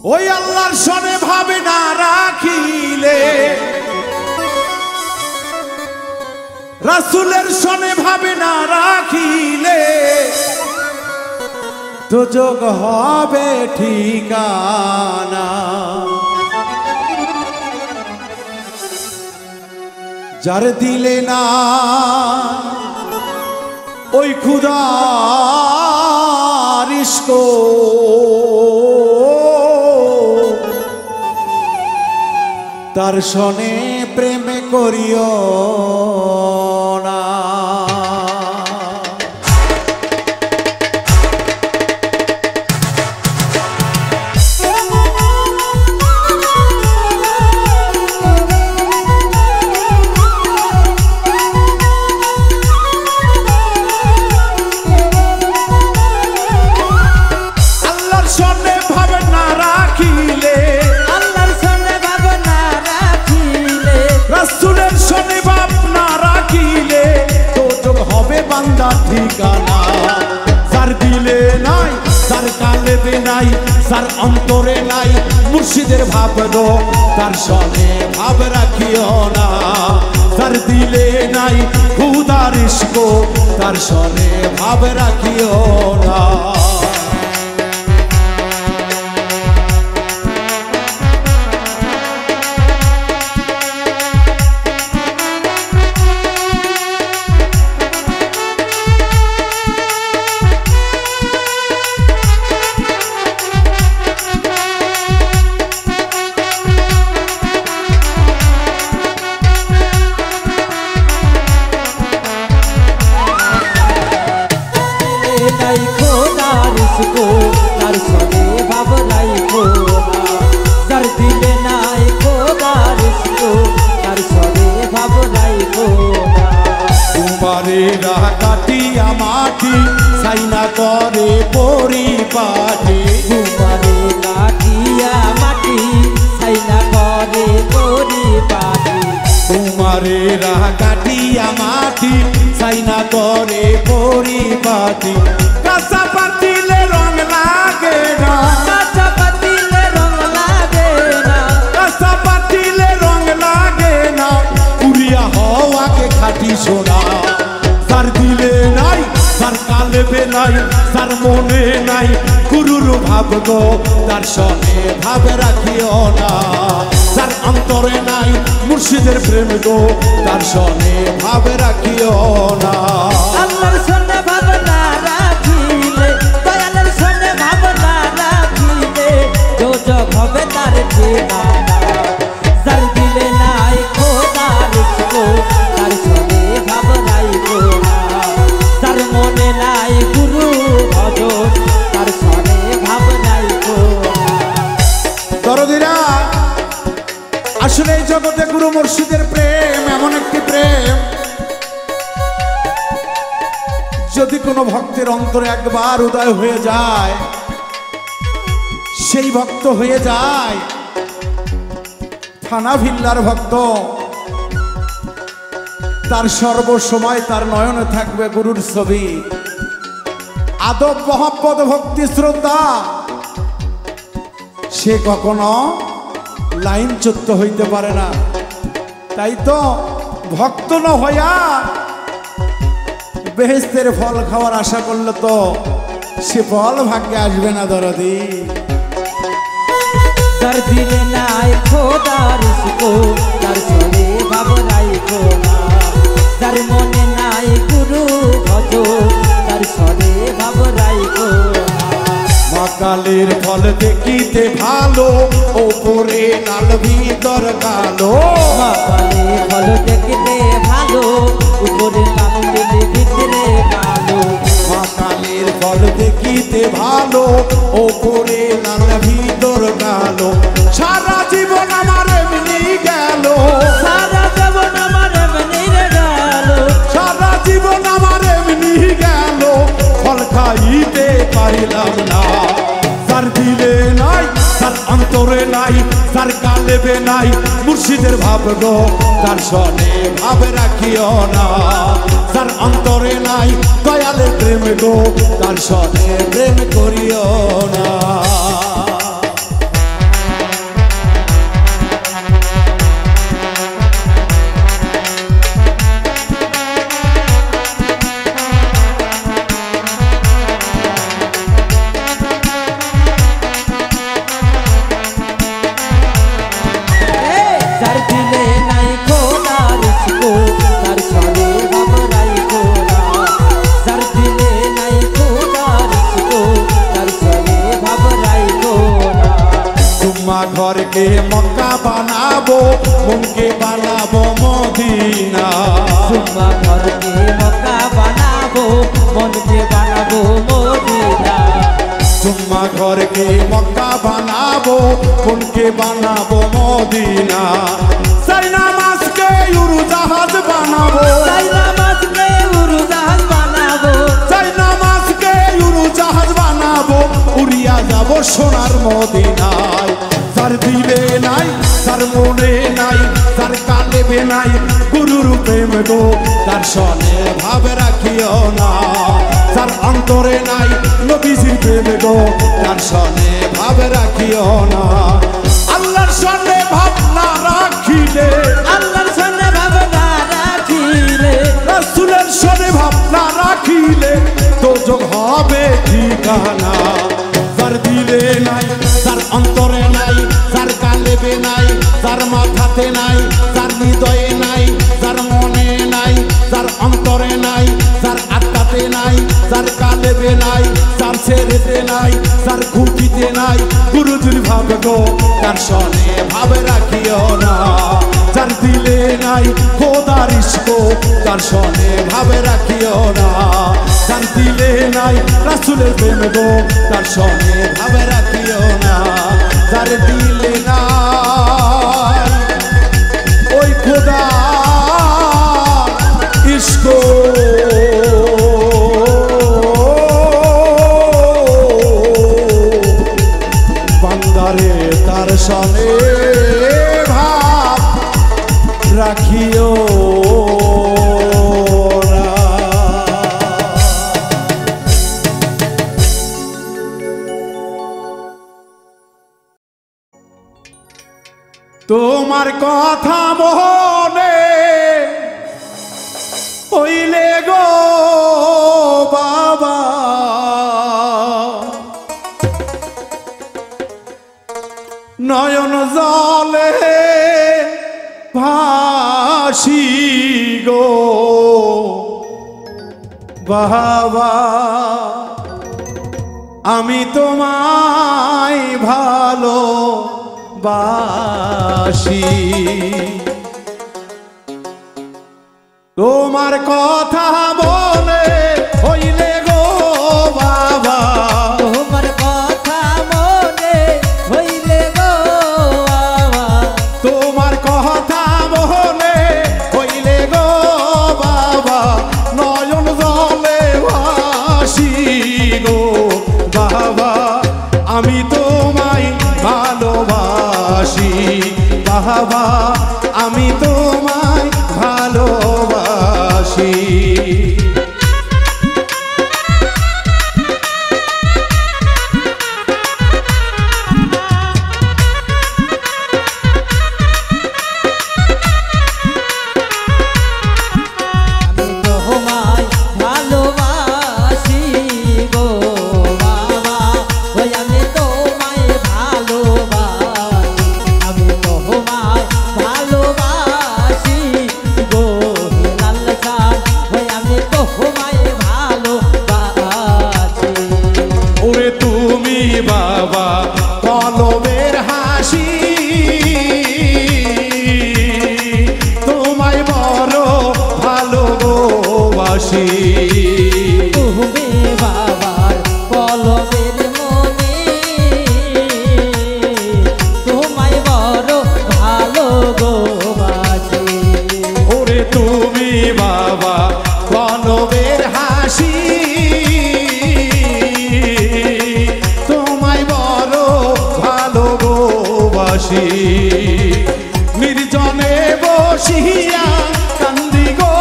ওই আল্লাহর সনে ভাবে না রাখিলে, রাসূলের সনে ভাবে না রাখিলে, দোজখ হবে ঠিকানা। যার দিলে না ওই খুদার ইশক, তার সনে প্রেমে করিও না। আল্লাহর সনে ভাবে না রাখিলে, রাসূলের সনে ভাব না রাখিলে, দোজখ হবে বান্দার ঠিকানা। যার দিলে নাই, যার কালবে নাই, যার অন্তরে নাই মুর্শিদের ভাব গো, তার সনে ভাব রাখিও না। যার দিলে নাই খুদার ইশক, তার সনে ভাব রাখিও না। তার সনে ভাব রাখো না। যার দিলে নাই খোদার ইশক, তার সনে ভাব রাখো না। কুমারেরা কাটিয়া মাটি সাইনা করে পরিপাটি, কুমারে কাটিয়া মাটি সাইনা করে পরিপাটি। কুমারেরা কাটিয়া মাটি সাইনা করে পরিপাটি। কাঁচা পাতিলে রং লাগে না, কাঁচা পাতিলে রং লাগে না, কাঁচা পাতিলে রং লাগে না, পুরিয়া হওয়াকে খাটি সোনা। যার দিলে নাই, যার কালবে নাই, যার মনে নাই গুরুর ভাব গো, তার সনে ভাব রাখিও না। যার অন্তরে নাই মুর্শিদের প্রেম গো, তার সনে ভাব রাখিও না। আল্লাহর সনে ভাব না রাখিলে, দয়ালের সনে ভাব না রাখিলে, দোজখ হবে তার ঠিকানা। যার দিলে নাই খোদার ইশক, তার সনে ভাব রাখো না। যার মনে নাই গুরু ভজন, তার সনে ভাব রাখো না। দরদিরা, আসলে এই জগতে গুরু মুর্শিদের প্রেম এমন একটি প্রেম, যদি কোনো ভক্তের অন্তরে একবার উদয় হয়ে যায়, সেই ভক্ত হয়ে যায় থানা ভিল্লার ভক্ত। তার সর্বসময় তার নয়নে থাকবে গুরুর ছবি, আদব মহব্বত ভক্তি শ্রদ্ধা। সে কখনো লাইনচ্যুত হইতে পারে না। তাই তো ভক্ত না হইয়া বেহেশতের ফল খাওয়ার আশা করলে তো সে ফল ভাগ্যে আসবে না। দরদি, যার দিলে নাই খোদার ইশক, তার সনে ভাব রাখো না। যার মনে নাই গুরু ভজন, তার সনে ভাব রাখো না। মকালের ফল দেখিতে ভালো, ওপরে লাল ভিতর কালো। মকালে ফল দেখতে ভালো, উপরে লাল ভিতরে কালো। মকালের ফল দেখিতে ভালো, ওপরে লাল ভিতর কালো। সারা জীবন আমার এমনি গেল, সারা জীবন আমার এমনি গেল, সারা জীবন আমার এমনি গেল, ফল খাইতে পারিলাম না। যার দিলে নাই, যার অন্তরে নাই, যার কালেবে নাই মুর্শিদের ভাব গো, তার সনে ভাব রাখিও না। যার অন্তরে নাই দয়ালের প্রেম গো, তার সনে প্রেম করিও না। চুম্মা ঘরকে মক্কা বানাবো মনকে বানাবো মদিনা চুম্মা ঘরকে মক্কা বানাবো মনকে বানাবো মদিনা চুম্মা ঘরকে মক্কা বানাবো মনকে বানাবো মদিনা সাই নামাজকে উড়োজাহাজ বানাবো সাই নামাজকে উড়োজাহাজ বানাবো সাই নামাজকে উড়োজাহাজ বানাবো উড়িয়া যাব সোনার মদিনায় যার দিলে নাই যার মনে নাই যার কালেবে নাই গুরুর প্রেম গো তার সনে ভাব রাখিও না যার অন্তরে নাই নবীজির প্রেম গো তার সনে ভাব রাখিও না আল্লাহর সনে ভাব না রাখিলে আল্লাহর সনে ভাবনা রাখিলে রাসূলের সনে ভাব না রাখিলে দোজখ হবে ঠিকানা যার দিলে নাই যার অন্তরে নাই যার কালেবে নাই যার মাথাতে নাই যার হৃদয়ে নাই যার মনে নাই যার অন্তরে নাই যার আত্মাতে নাই যার কালেবে নাই যার ছেড়েতে নাই যার খুঁটিতে নাই গুরুজির ভাব গো তার সনে ভাব রাখিও না যার দিলে নাই খোদার ইশক তার সনে ভাব রাখিও না যার দিলে নাই রাসূলের প্রেম গো তার সনে ভাব রাখিও না যার দিলে নাই ওই খোদার ইশক বান্দারে তার সনে ভাব রাখিও না। তোমার কথা মনে হইলে গো বাবা নয়ন জলে ভাসি গো বাবা আমি তোমায় ভালো বাসি তোমার কথা মনে হইলে গো বাবা তোমার কথা মনে হইলে গো বাবা তোমার কথা মনে হইলে গো বাবা নয়ন জলে ভাসি গো বাবা আমি তোমায় ভালোবাসি বাবা আমি তোমায় ভালোবাসি আমি তোমায় ভালোবাসি গো বাবা ওই আমি তোমায় ভালোবাসি আমি তোমায় ভালোবাসি গো লাল চাঁদ ওই আমি তোমায় ভালোবাসি ওরে তুমি বাবা কলমের হাসি তোমায় বড় ভালোবাসি তুমি বাবার কলমের মনে তোমায় বড় ভালো গো বাসি ওরে তুমি বাবা কলমের হাসি তোমায় বড় ভালোবাসি নির্জনে বসিয়া কান্দি গো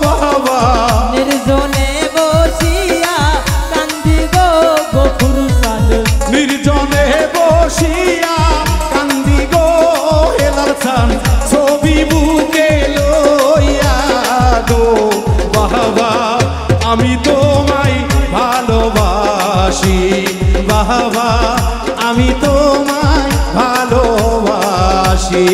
বাবা নির্জনে বসিয়া কান্দি গো গফুরসান নির্জনে বসিয়া কান্দি গো হেলার চান ছবি বুকে লইয়া গো বাবা আমি তোমায় ভালোবাসি বাবা আমি তোমায় ভালোবাসি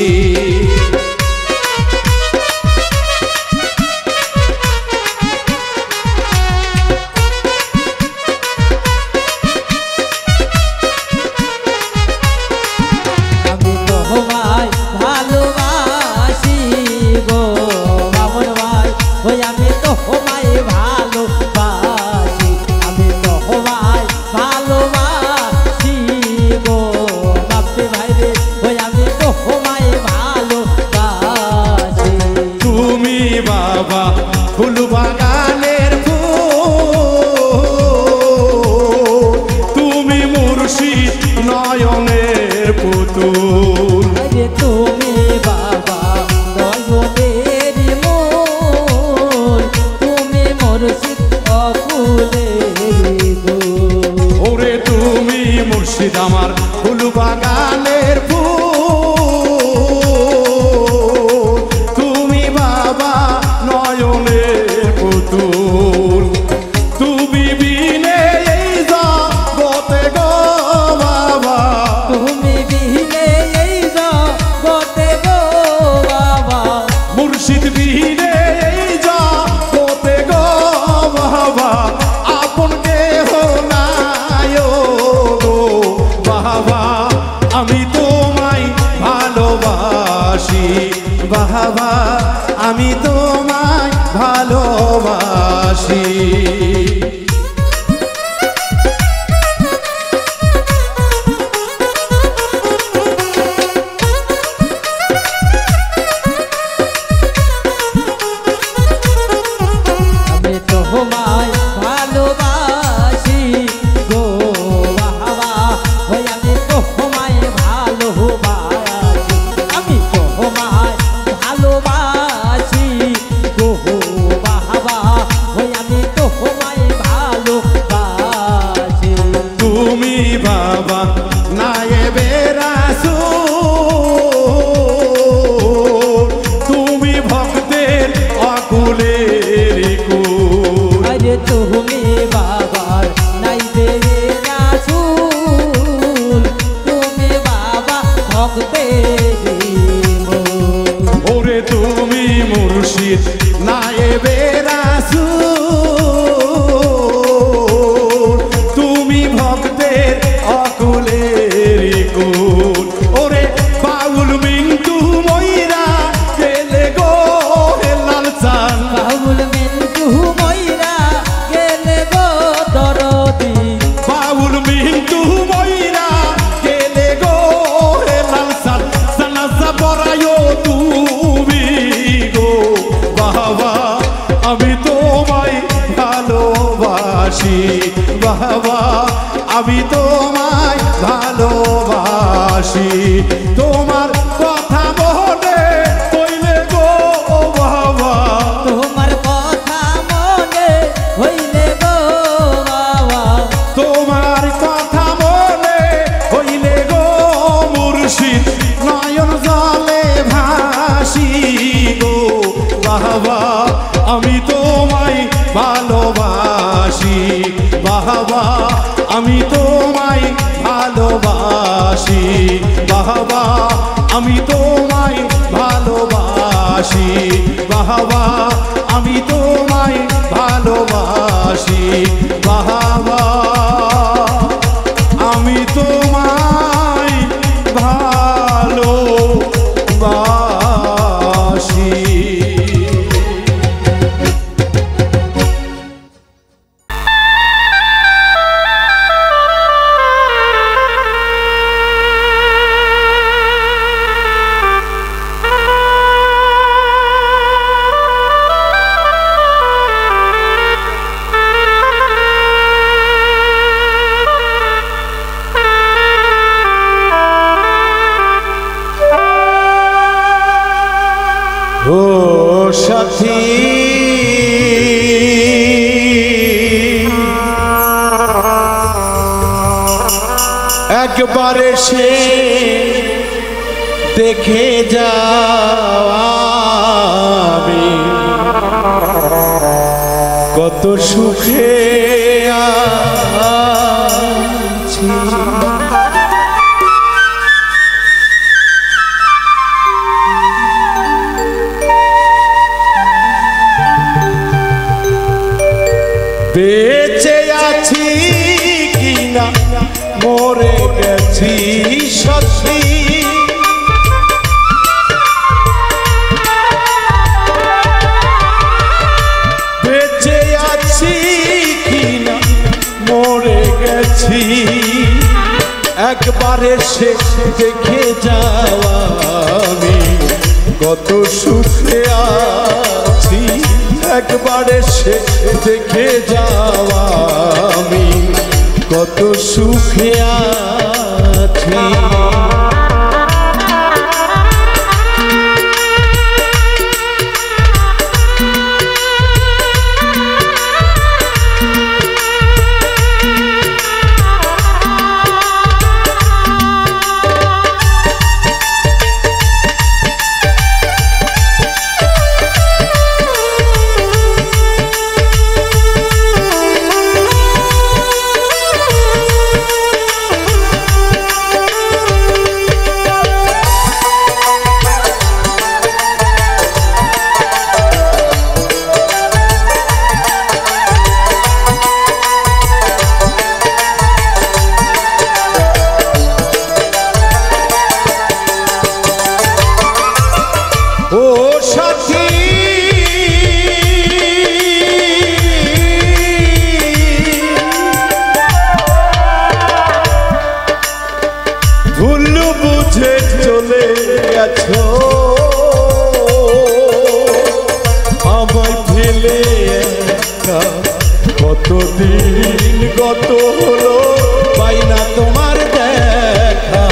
নয়নের পুতুল। আরে তুমি বাবা নয়নের মূল, তুমি মুর্শিদ অকুলের গুল। ওরে তুমি মুর্শিদ আমার ফুল বাগানের ফুল, তুমি বাবা নয়নের পুতুল। তুমি বিনে এই জগতে গো বাবা, তুমি বিনে এই জগতে গো বাবা, মুর্শিদ বিনে এই জগতে গো বাবা, আপন কেহ নাই গো বাবা। আমি তোমায় ভালোবাসি বাবা, আমি তোমায় ভালোবাসি। আমি তোমায় ভালোবাসি গো বাবা, ওই আমি তোমায় ভালোবাসি, আমি তোমায় ভালোবাসি গো বাবা, ওই আমি তোমায় ভালোবাসি। তুমি বাবা নায়েবে রাসূল, তুমি ভক্তের অকুলের কুল। আরে তুমি বাবার নাইবে রাসূল, তুমি বাবা ভক্তের মূল। ওরে তুমি মুর্শিদ নায়েবে রাসূল, তুমি ভক্তের অকুলের কুল। ওরে বাউল মিন্টু ময়রা গেলে গো হেলাল চান, বাউল মিন্টু ময়রা গেলে গো দরদি, বাউল মিন্টু ময়রা গেলে গো হেলাল চান। জানাজা পড়ায়ো তুমি গো বাবা, আমি তোমায় ভালোবাসি বাবা, আমি তোমায় ভালোবাসি। তোমার কথা মনে হইলে গো বাবা, তোমার কথা মনে হইলে গো বাবা, তোমার কথা মনে হইলে গো মুর্শিদ নয়ন জলে ভাসি গো বাবা, আমি তোমায় ভালোবাসি বাবা, আমি তোমায় ভালোবাসি বাবা, আমি তোমায় ভালোবাসি বাবা, আমি তোমায় ভালোবাসি বাবা, আমি তোমায় ভালোবাসি। ও সাথী একবার এসে দেখে যাবি কত সুখে আছি। বেঁচে আছি কিনা মরে গেছি সত্যি, বেঁচে আছি কিনা মরে গেছি, একবার এসে দেখে যাওয়া আমি কত সুখে আছি, একবার এসে দেখে যাওয়া আমি কত সুখে আছি। আছি। ও সাথী ভুল বুঝে চলে গেছো আমায় ফেলে একা, কতদিন গত হলো পাই না তোমার দেখা।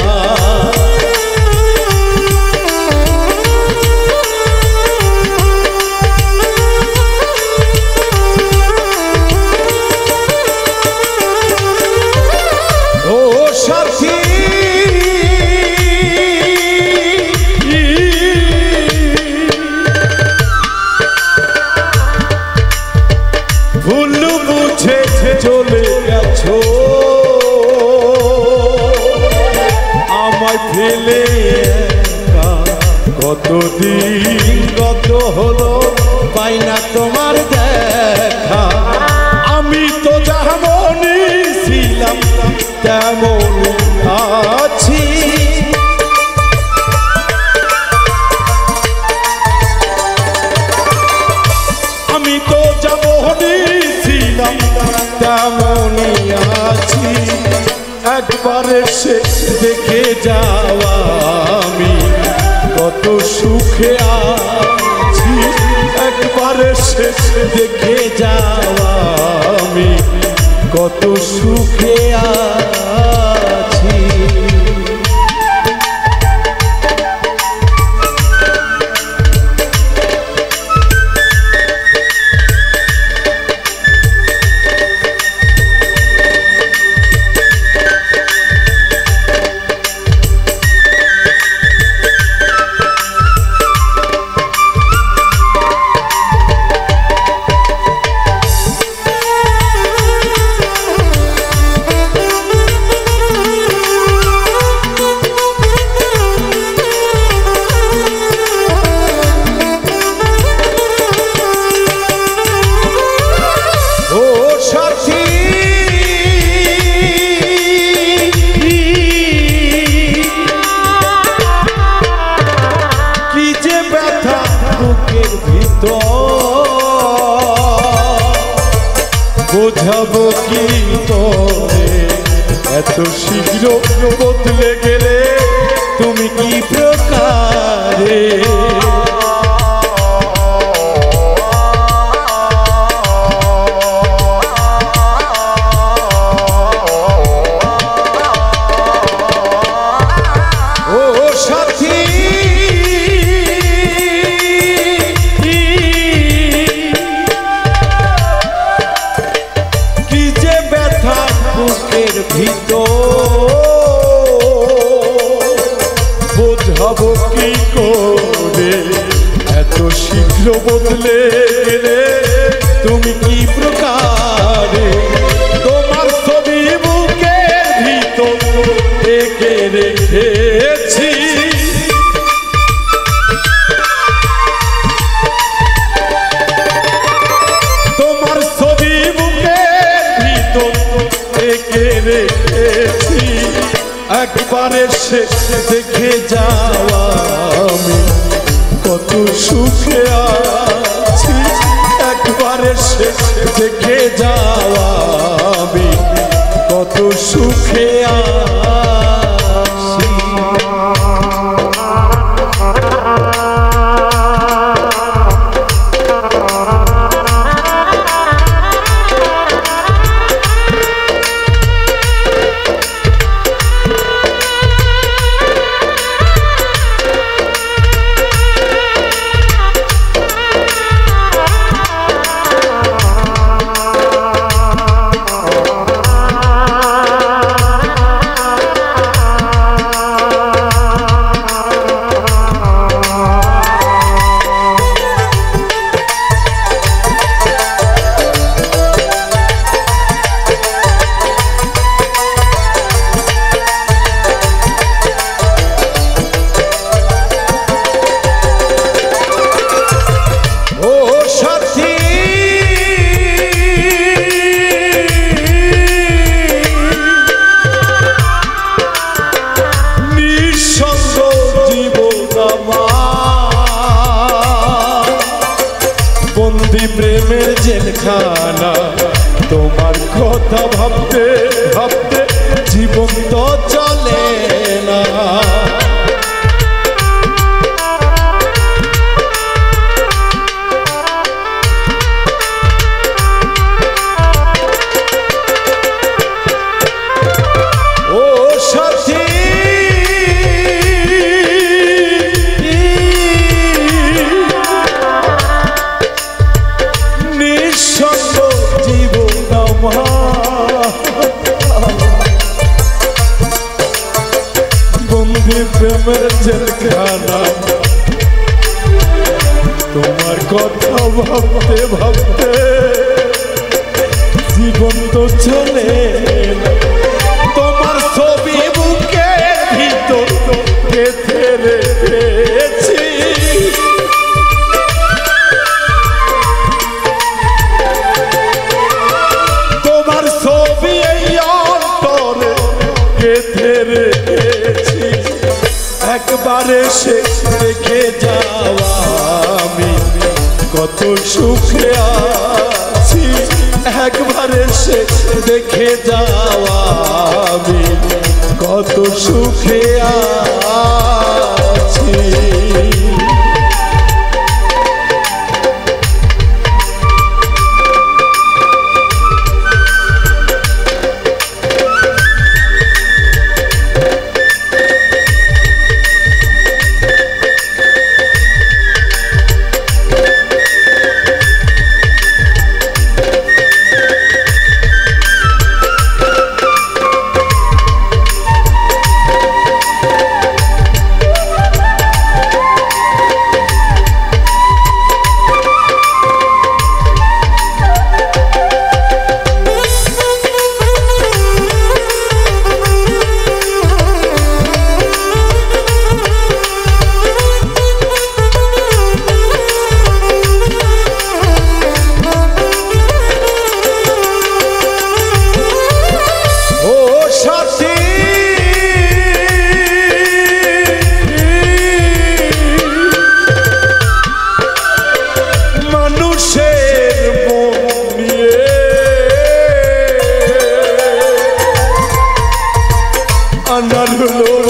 সাথী ভুল বুঝে চলে গেছো আমায় ফেলে একা, কতদিন গত হলো পাই না তোমার দেখা। আমি তো যেমনই ছিলাম তেমন আছি, আমি তো যেমনই ছিলাম তেমনই আছি। একবার এসে দেখে যাওয়া আমি কত সুখে আছি, একবার এসে দেখে যাওয়া আমি কত সুখে আছি। বোঝাবো কি তোরে এত শীঘ্র বদলে গেলে তুমি কি প্রকারে। ও সাথী বুকের ভিতর বোঝাবো কি করে এত শীঘ্র বদলে গেলে তুমি কি প্রকারে। তোমার ছবি বুকের ভিতর এঁকে রেখেছি, তোমার ছবি বুকের ভিতর এঁকে রেখেছি। একবার এসে দেখে যাওয়া আমি কত সুখে আছি, একবার এসে দেখে যাওয়া আমি কত সুখে আছি। প্রেমের জেলখানা তোমার কথা ভাবতে ভাবতে জীবন তো চলে না ও সাথী প্রেমের জেলখানা তোমার কথা ভাবতে ভাবতে জীবন তো চলে তোমার ছবি বুকের ভিতর গেঁথে রেখেছি তোমার ছবি এই অন্তরে গেঁথে রেখেছি একবারে সে দেখে যাওয়া আমি কত সুখে আছি একবারে সে দেখে যাওয়া আমি কত সুখে আছি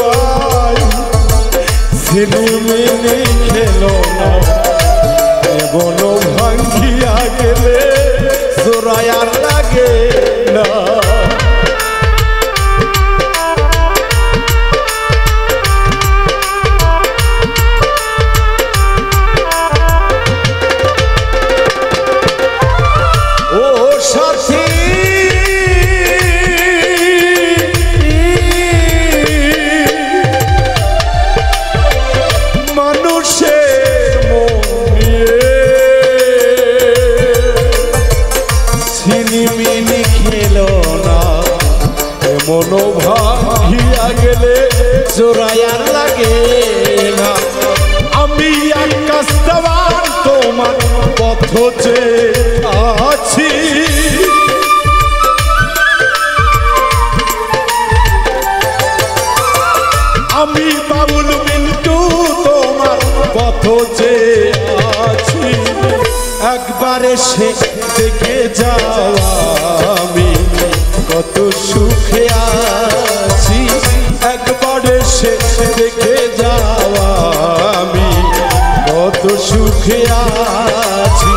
খেলো না বনো ভাঙ্গিয়া গেলে জোরায়ার লাগে না মনো ভাঙিয়া গেলে জোরায়ার লাগে না আমি আকাশবান তোমার পথ চেয়ে আছি আমি বাবুল মিন্টু তোমার পথ চেয়ে আছি একবারে সে দেখে যাওয়া আমি কত সুখে আছি একবারে সে দেখে যাওয়া আমি কত সুখে আছি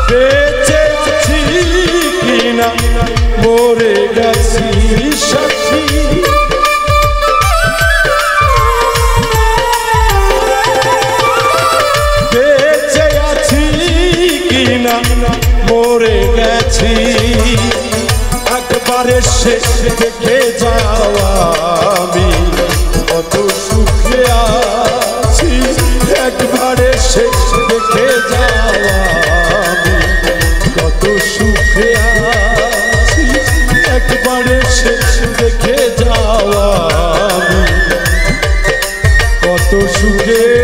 বেঁচে আছি কিনা মরে গেছি সাথী বেঁচে আছি কিনা মরে গেছি একবারে শেষ দেখে যাওয়া আমি কত সুখে আছি একবারে শেষ দেখে যাওয়া আমি কত সুখে আছি একবারে শেষ দেখে যাওয়া আমি কত সুখে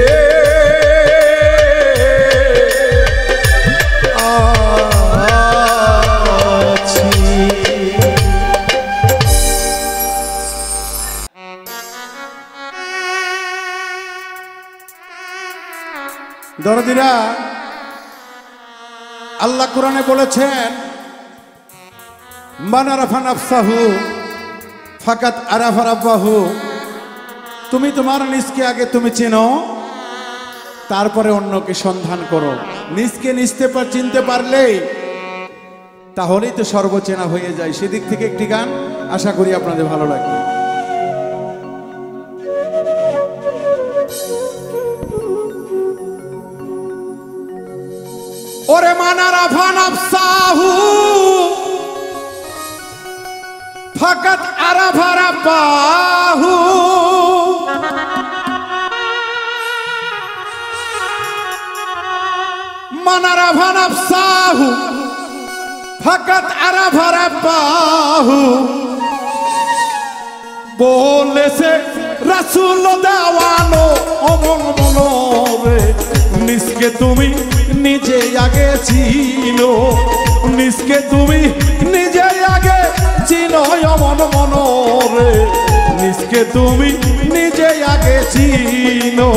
দরদিরা আল্লাহ কোরআনে বলেছেন মান আরাফা নাফসাহু ফাকাত আরাফা রাব্বাহু, তুমি তোমার নিজকে আগে তুমি চেনো, তারপরে অন্যকে সন্ধান করো। নিজকে চিনতে পারলেই তাহলেই তো সর্বচেনা হয়ে যায়। সেদিক থেকে একটি গান আশা করি আপনাদের ভালো লাগবে। ওরে মান আরাফা নাফসাহু ফাকাত আরাফা রাব্বাহু, মান আরাফা নাফসাহু ফাকাত আরাফা রাব্বাহু, বলেছে রাসূল দেওয়ানো অমন মনোরে, নিজকে তুমি নিজে আগে চিনো, নিজকে তুমি নিজে আগে চিনো অমন মনোরে, নিজকে তুমি নিজে আগে চিনো।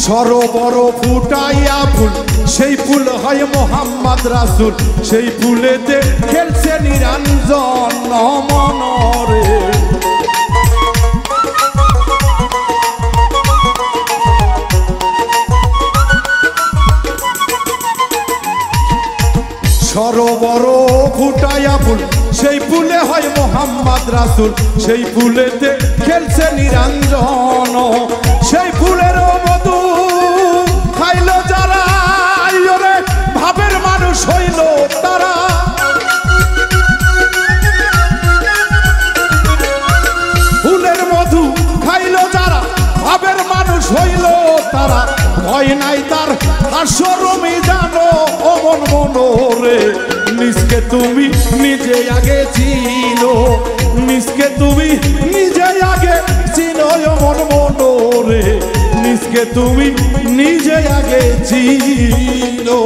সরোবর ফুটাইয়া ফুল, সেই ফুল হয় মোহাম্মদ রাসূল, সেই ফুলেতে খেলছে নিরঞ্জন মনরে। সরোবর ফুটাইয়া ফুল, সেই ফুলে হয় মোহাম্মদ রাসূল, সেই ফুলেতে খেলছে নিরঞ্জন, সেই ফুলের মধু খাইল যারা, ওরে ভাবের মানুষ হইল তারা। ফুলের মধু খাইল যারা, ভাবের মানুষ হইল তারা, ভয় নাই তার হাস্যরমি জানো অমন মনোরে, নিজকে তুমি নিজে আগে চিনো, নিজকে তুমি নিজে আগে চিনো অমন মনোরে, নিজকে তুমি নিজে আগে চিনো।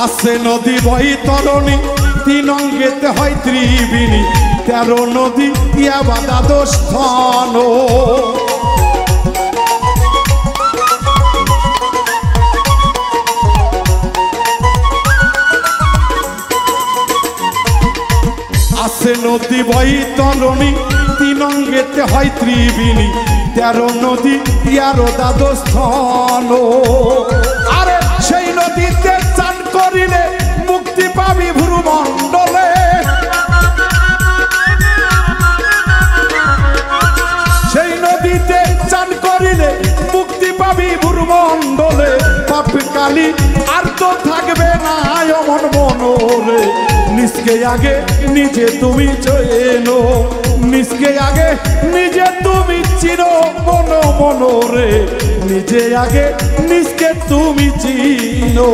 আছে নদী বৈতরণী, তিন অঙ্গেতে হয় ত্রিবেণী, 13 নদী ইয়া বা দ্বাদশ স্থান। আছে নদী বৈতরণী, তিন অঙ্গেতে হয় ত্রিবেণী, 13 নদী ইয়ার দ্বাদশ স্থান। আরে সেই নদীতে চান করিলে মুক্তি পাবি ভ্রুমণ্ডলে, সেই নদীতে চান করিলে মুক্তি পাবি ভ্রুমণ্ডলে, পাপ কালি আর তো থাকবে না অমন মনোরে, নিজকে আগে নিজে তুমি চেনো, নিজকে আগে নিজে তুমি চিনো মন মনোরে, নিজে আগে নিজকে তুমি চিনো।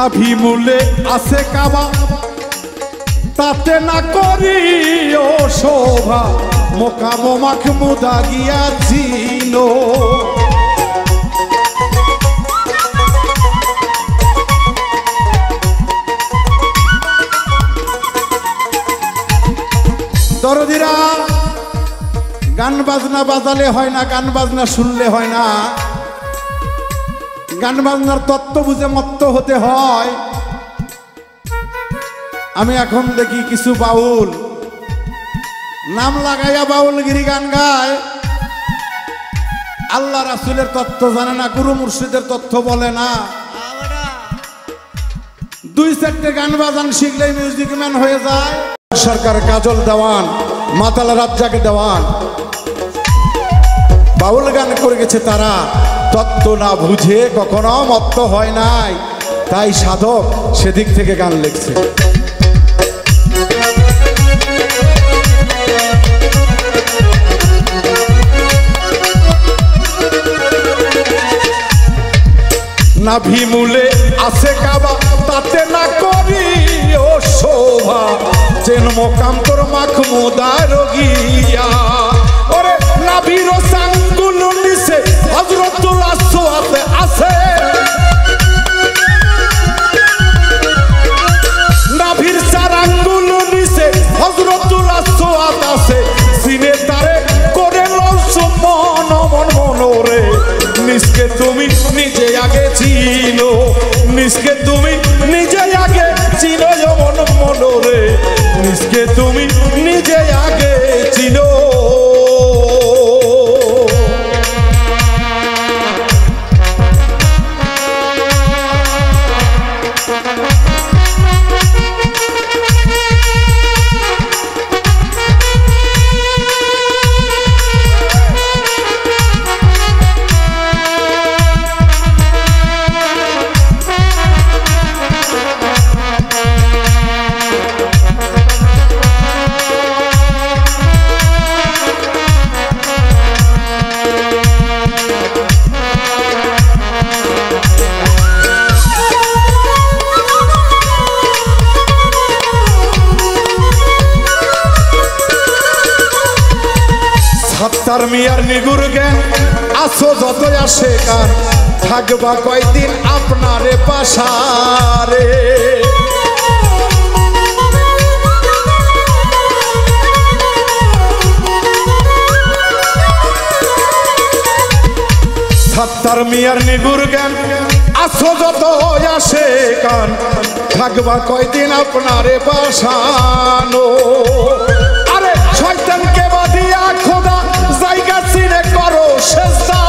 নাভি মূলে আছে কাবা তাতে না করি ও শোভা মোকাম মাখমুদা গিয়াছিল দরদিরা গান বাজনা বাজালে হয় না, গান বাজনা শুনলে হয় না, গান বাজনার তত্ত্ব বুঝে মত্ত হতে হয়। আমি এখন দেখি কিছু বাউল নাম লাগাইয়া বাউলগিরি গান গায়, আল্লাহ রাসূলের তত্ত্ব জানে না, গুরু মুর্শিদের তত্ত্ব বলে না। দুই চারটে গান বাজান শিখলেই মিউজিক ম্যান হয়ে যায়। সরকার কাজল দেওয়ান, মাতাল রাজ্জাক দেওয়ান বাউল গান করে গেছে, তারা তত্ত্ব না বুঝে কখনো মত্ত হয় নাই, তাই সাধক সেদিক থেকে গান লিখছে। নাভি মূলে আছে কাবা তাতে না করি ও শোভা যেন মোকাম তোর মাখমুদার গিয়া। ওরে নাভির সাঙ্গুল নিচে হযরতুল আসওয়াতে আছে, নাভির সারাঙ্গুল নিচে হযরতুল আসওয়াত আছে, সিনে তারে করে লস মন মন মনোরে নিজকে তুমি নিজে আগে চিনো, নিজকে তুমি নিজে আগে চিনো মন মনোরে নিজকে তুমি নিজে আগে চিনো। সাত্তার মিয়ার নিগুর জ্ঞান আসো যত আসে কান থাকবা কয়দিন আপনারে পাশারে। সাত্তার মিয়ার নিগুর জ্ঞান আসো যত আসে কান থাকবা কয়দিন আপনারে পাশানো। আরে শয়তানকে বাদিয়া খোদা জায়গা চিনে করো সেজদা,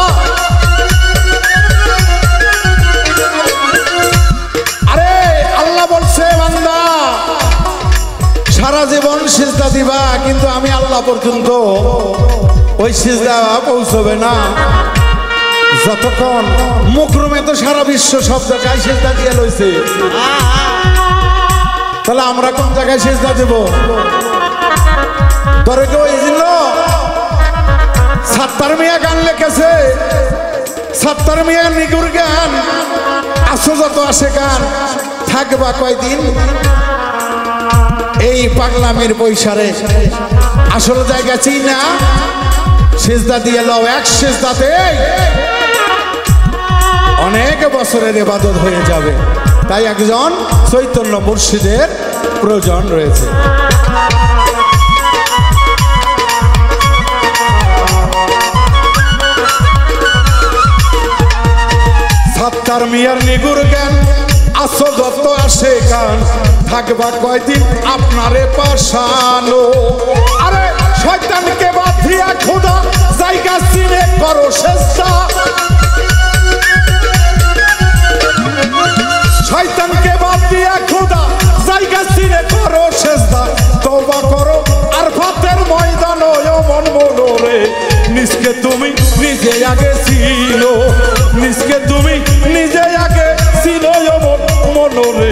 আরে আল্লাহ বলছে বান্দা সারা জীবন সিজদা দিবা, কিন্তু আমি আল্লাহ পর্যন্ত ওই সিজদা পৌঁছবে না যতক্ষণ মুকরমে তো সারা বিশ্ব সব জায়গায় সিজদা দিয়ে লইছে, তাহলে আমরা কোন জায়গায় সিজদা দেব? ধরে কেউ এই জন্য সাত্তার মিয়া গান লিখেছে, সাত্তার মিয়া নিগুর গান আসো যত আসে গান থাকবা কয়দিন এই পাগলামের পয়সারে আসল জায়গা চিনা সিজদা দিয়ে লও, এক সিজদাতে অনেক বছরের ইবাদত হয়ে যাবে। তাই একজন চৈতন্য মুর্শিদের প্রয়োজন রয়েছে। সাত্তার মিয়ার নিগুর জ্ঞান আসো যত আসে গান থাকবা কয়দিন আপনারে পাশানো। আরে শয়তানকে বাঁধিয়া খোদা জায়গা চিনে করো সেজদা, শয়তানকে বাঁধিয়া খোদা জায়গা চিনে করো সেজদা। তওবা করো আরফাতের ময়দানে মন মনোরে নিজকে তুমি নিজে আগে চিনো, নিজকে তুমি নিজে আগে চিনো মন মনোরে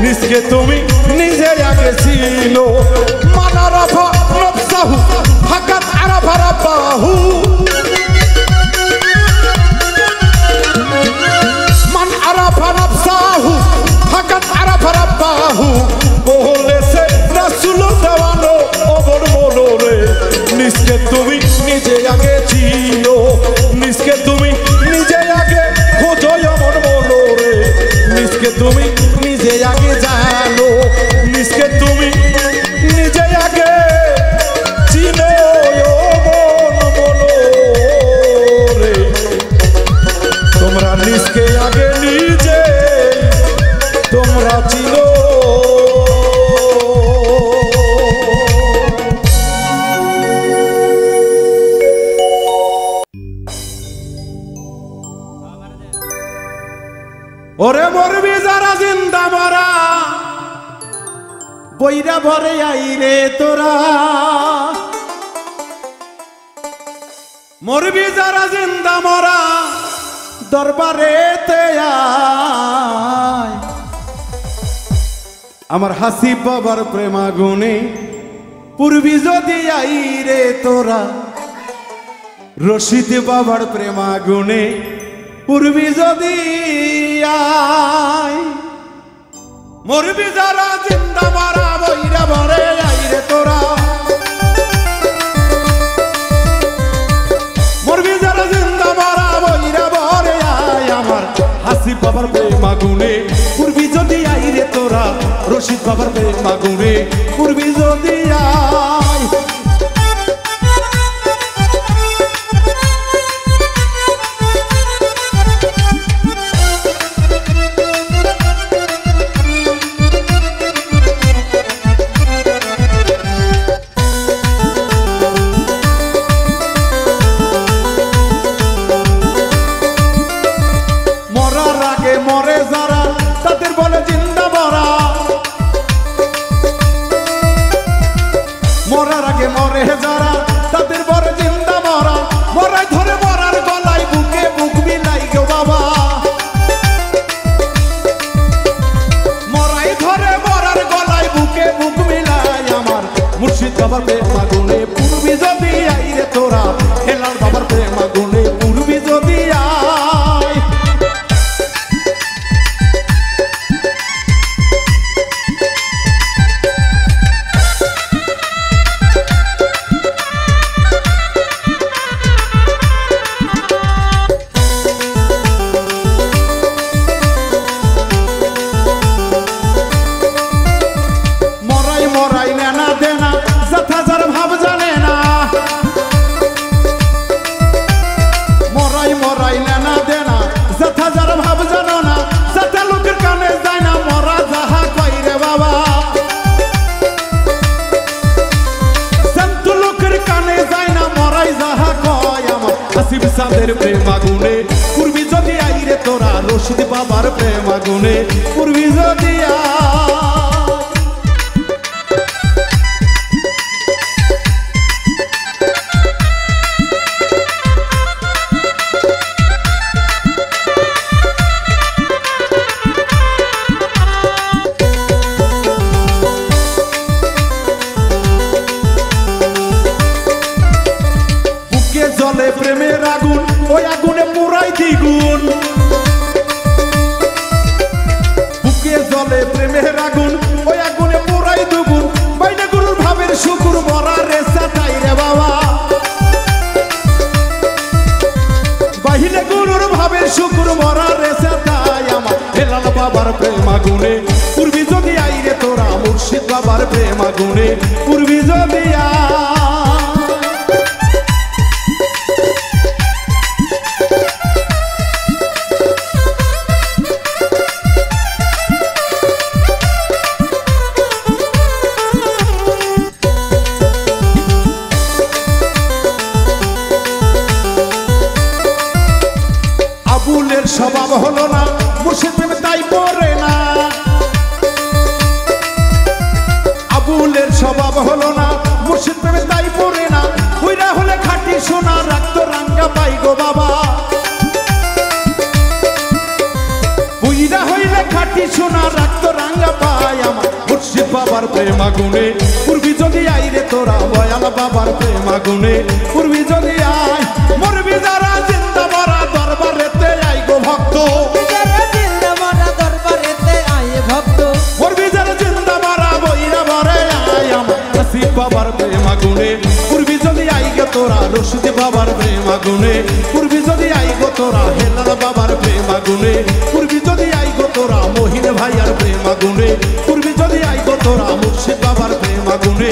নিজকে তুমি নিজে আগে চিনো। মান আরাফা নফসাহু ফাকাত আরাফা রাব্বাহু, মান আরাফা নফসাহু ফাকাত বইরা ভরে আইরে তোরা মরবি যারা জিন্দা মরা দরবারেতে আয় আমার হাসিব বাবার প্রেমাগুনে পূর্বী যদি আইরে তোরা রশিদ বাবার প্রেমাগুনে পূর্বী যদি আয় মরবি যারা জিন্দা মরা বইরা ভরে আইরে তোরা মরবি যারা জিন্দা মরা বইরা ভরে আয় আমার হাসিব বাবার প্রেমাগুনে পূর্বী যদি আইরে তোরা রশিদ বাবার প্রেমাগুনে পূর্বী যদি আয় মরে যারা তাদের বলে জিন্দা মরা মরার আগে মরে যারা তাদের বলে জিন্দা মরা মরাই ধরে মরার গলায় বুকে বুক মিলাই গো বাবা মরাই ধরে মরার গলায় বুকে বুক মিলাই আমার মুর্শিদ বাবার প্রেমাগুনে পূর্বী যদি আইরে তোরা হেলাল বাবার প্রেমাগুনে পূর্বী যদি আয় সাদের প্রেমাগুনে পূর্বী যদি আইরে তোরা রশিদ বাবার প্রেমাগুনে পূর্বী যদি জলে প্রেমের আগুন ওই আগুনে পুরাই দ্বিগুণ বুকে জলে প্রেমের আগুন ওই আগুনে পুরাই দুগুণ বাইনা গুরুর ভাবের শুকুর মরা রেসা তাই রে বাবা বাহিলে গুরুর ভাবের শুকুর মরা রেসা তাই আমার হেলাল বাবার প্রেমাগুনে পূর্বী যদি আইরে তোরা মুর্শিদ বাবার প্রেমাগুনে পূর্বী যদি আবুলের স্বভাব হলো না মুর্শিদ প্রেমে তাই পড়ে না আবুলের স্বভাব হলো না মুর্শিদ প্রেমে তাই পড়ে না উইরা হলে খাঁটি সোনা রাখতো রাঙ্গা পাই গো বাবা উইরা হইলে খাঁটি সোনা রাখতো রাঙ্গা পাই আমার মুর্শিদ বাবার প্রেমাগুনে পূর্বী যদি আইরে তোরা বয়াল বাবার প্রেমাগুনে পূর্বী যদি আয় মরবি যারা জিন্দা মরা দরবারেতে আই গো ভক্ত জিন্দা মরা দরবারেতে আয় ভক্ত মরবি যারা জিন্দা মরা বইরা ভরে আয় আমার হাসিব বাবার প্রেমাগুনে পূর্বী যদি আই গে তোরা রশিদ বাবার প্রেমাগুনে পূর্বী যদি আই গো তোরা হেলাল বাবার প্রেমাগুনে পূর্বী যদি আই গো তোরা মহিন ভাইয়ার প্রেমাগুনে পূর্বী যদি আই গো তোরা মুর্শিদ বাবার প্রেমাগুনে